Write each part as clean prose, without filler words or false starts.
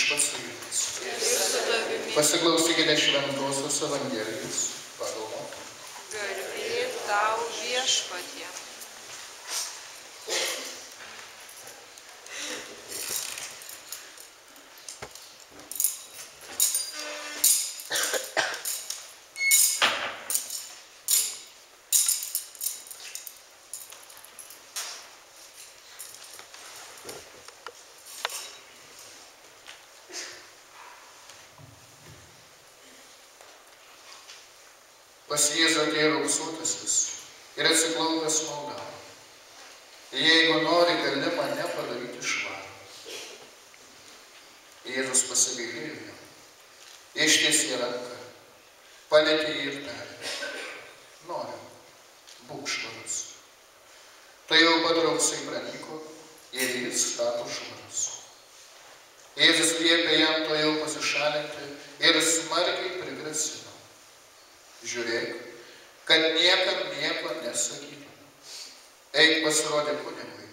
Pats su jumis. Pasiklausykite šventosios Evangelijos pagal Morkų. Garbė tau viešpatie. Pas Jėzų atėjo raupsuotasis ir atsiklaupęs maldavo: Jeigu nori, gali mane padaryti švarų. Jėzus pasigailėjo jam, ištiesė ranką, palietė jį ir tarė: Noriu, būk švarus. Tai jau pat raupsai pranyko ir jis tapo švarus. Jėzus liepė jam to jau pasišalinti ir smarkiai prigrasino: Žiūrėk, kad niekam nieko nesakytum. Eik pasirodė kunigui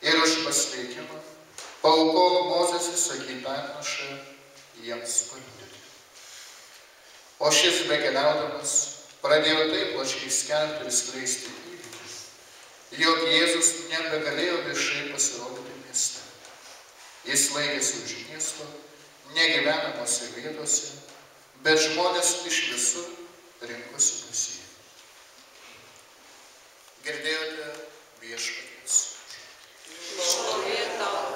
ir už pasveikimą paaukok Mozės įsakytą atnašą jiems paliudyti. O šis bekeliaudamas pradėjo taip plačiai skelbti ir skleisti įvykį, jog Jėzus nebegalėjo viešai pasirodyti mieste. Jis laikėsi už miesto, negyvenamose vietose, bet žmonės iš visur rinkosi pas jį. Girdėjote viešpaties žodį. Šlovė tau,